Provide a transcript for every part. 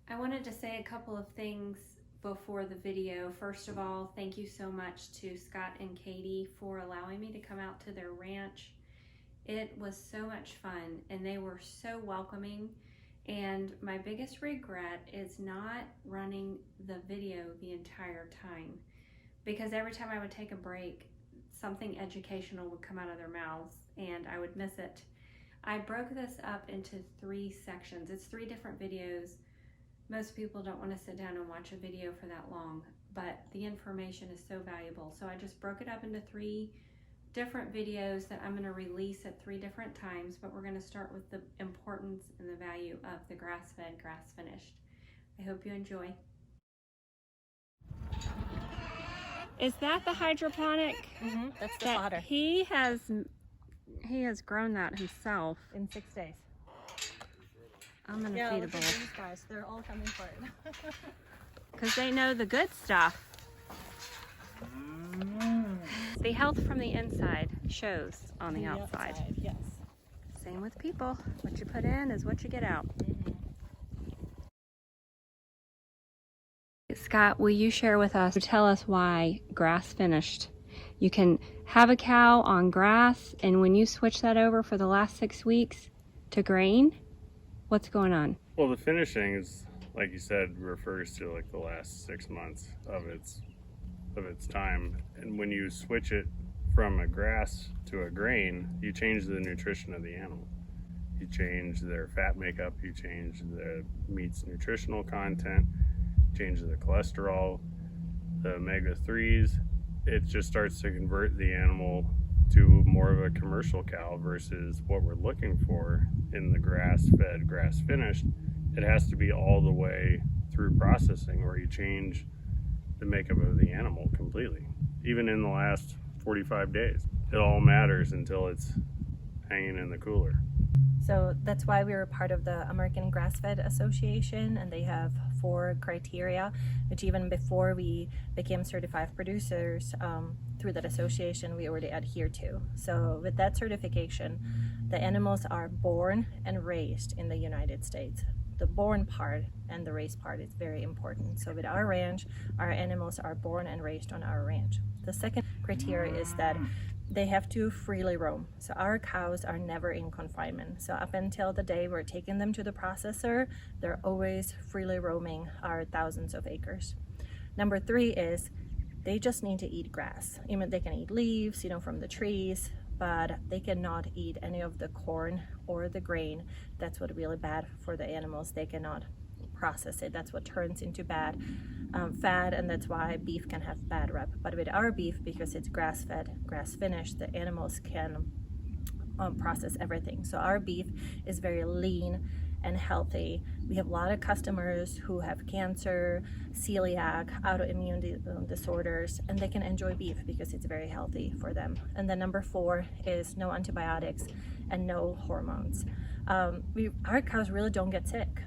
I wanted to say a couple of things before the video. First of all, thank you so much to Scott and Katie for allowing me to come out to their ranch. It was so much fun and they were so welcoming. And my biggest regret is not running the video the entire time, because every time I would take a break, something educational would come out of their mouths and I would miss it. I broke this up into 3 sections. It's 3 different videos. Most people don't want to sit down and watch a video for that long, but the information is so valuable. So I just broke it up into 3 different videos that I'm going to release at 3 different times, but we're going to start with the importance and the value of the grass-fed, grass-finished. I hope you enjoy. Is that the hydroponic? That's the fodder. He has grown that himself In 6 days. I'm gonna Yeah, feed a look bowl at these guys. They're all coming for it. because they know the good stuff. The health from the inside shows on the outside. Yes. Same with people. What you put in is what you get out. Scott, will you share with us, tell us why grass finished? You can have a cow on grass, and when you switch that over for the last 6 weeks to grain, what's going on? Well, the finishing is, like you said, refers to like the last 6 months of its time. And when you switch it from a grass to a grain, you change the nutrition of the animal. You change their fat makeup, you change the meat's nutritional content, change the cholesterol, the omega-3s. It just starts to convert the animal to more of a commercial cow versus what we're looking for in the grass-fed, grass-finished. It has to be all the way through processing where you change the makeup of the animal completely. Even in the last 45 days, it all matters until it's hanging in the cooler. So that's why we were part of the American Grass-Fed Association, and they have 4 criteria, which even before we became certified producers through that association, we already adhere to. So with that certification, the animals are born and raised in the United States. The born part and the raised part is very important. So with our ranch, our animals are born and raised on our ranch. The second criteria is that they have to freely roam. So our cows are never in confinement. So up until the day we're taking them to the processor, they're always freely roaming our thousands of acres. Number 3 is they just need to eat grass. Even they can eat leaves, from the trees, but they cannot eat any of the corn or the grain. That's what really bad for the animals. They cannot process it. That's what turns into bad fat, and that's why beef can have bad rep. But with our beef, because it's grass-fed, grass-finished, the animals can process everything. So our beef is very lean and healthy. We have a lot of customers who have cancer, celiac, autoimmune disorders, and they can enjoy beef because it's very healthy for them. And then number 4 is no antibiotics and no hormones. Our cows really don't get sick.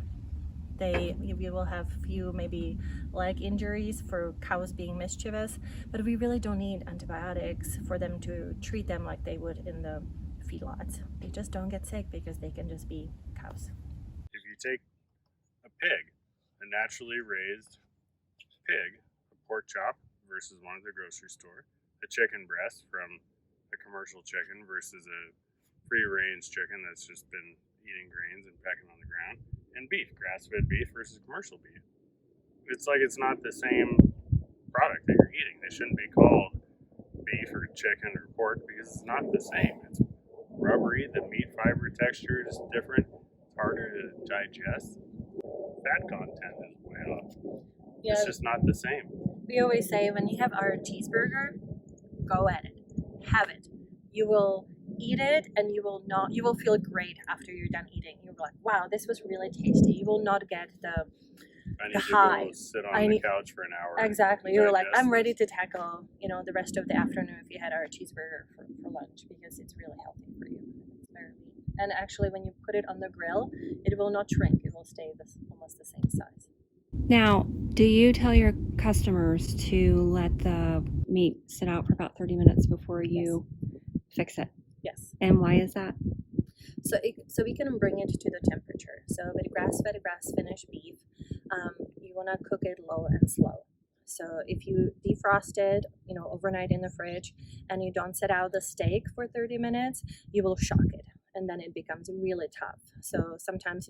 We will have few maybe leg injuries for cows being mischievous, but we really don't need antibiotics for them to treat them like they would in the feedlots. They just don't get sick because they can just be cows. If you take a pig, a naturally raised pig, a pork chop versus one at the grocery store, a chicken breast from a commercial chicken versus a free-range chicken that's just been eating grains and pecking on the ground, and beef, grass-fed beef versus commercial beef. It's like it's not the same product that you're eating. They shouldn't be called beef or chicken or pork because it's not the same. It's rubbery, the meat fiber texture is different, it's harder to digest. Fat content is way off. Yeah, It's just not the same. we always say when you have our cheeseburger, go at it, have it. You will eat it and you will feel great after you're done eating. You're like, wow, this was really tasty. You will not get the I need to high. go sit on the couch for an hour. Exactly. and You're like, digest I'm ready this. to tackle, the rest of the afternoon if you had our cheeseburger for lunch, because it's really healthy for you. It's very lean. And actually, when you put it on the grill, it will not shrink. It will stay almost the same size. Now, do you tell your customers to let the meat sit out for about 30 minutes before you fix it? Yes. And why is that? So we can bring it to the temperature. So with grass-fed, grass-finished beef, want to cook it low and slow. So if you defrost it, overnight in the fridge, and you don't set out the steak for 30 minutes, you will shock it, and then it becomes really tough. So sometimes,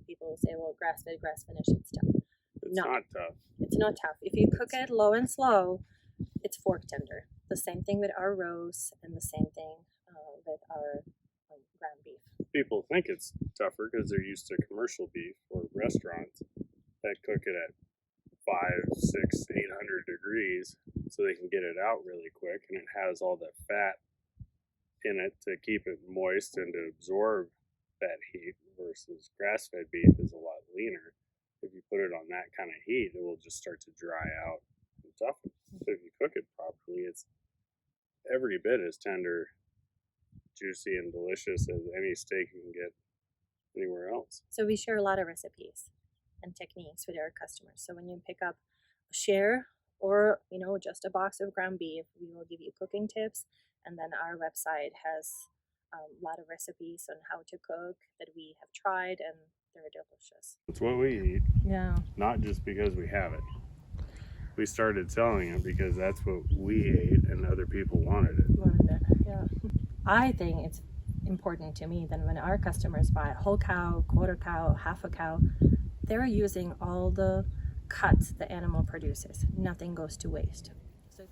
people say, well, grass-fed, grass-finished, it's tough. It's No. not tough. It's not tough. If you cook it low and slow, it's fork tender. The same thing with our roast, and the same thing with our ground beef. People think it's tougher because they're used to commercial beef or restaurants that cook it at 500, 600, 800 degrees so they can get it out really quick, and it has all the fat in it to keep it moist and to absorb that heat, versus grass-fed beef is a lot leaner. If you put it on that kind of heat, it will just start to dry out and toughen. So if you cook it properly, it's every bit as tender, juicy, and delicious as any steak you can get anywhere else. So we share a lot of recipes and techniques with our customers. So when you pick up a share or just a box of ground beef, we will give you cooking tips, and then our website has a lot of recipes on how to cook that we have tried, and they're delicious. It's what we eat, Yeah. not just because we have it. We started selling it because that's what we ate and other people wanted it. Yeah. I think it's important to me that when our customers buy a whole cow, quarter cow, half a cow, they're using all the cuts the animal produces. Nothing goes to waste.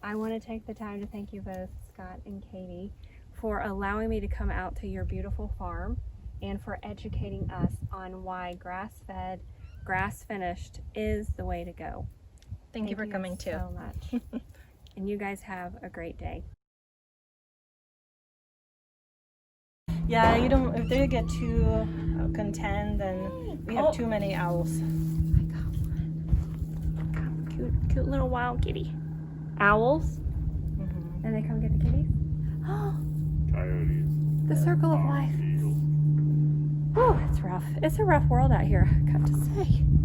I want to take the time to thank you both, Scott and Katie, for allowing me to come out to your beautiful farm and for educating us on why grass-fed, grass-finished is the way to go. Thank you for coming too. so much. And you guys have a great day. Yeah, if they get too content, then we have too many owls. Cute little wild kitty. Owls? Mm-hmm. And they come get the kitties? Oh, Coyotes. the circle of life. Eagles. Whew, it's rough. It's a rough world out here, I got to say.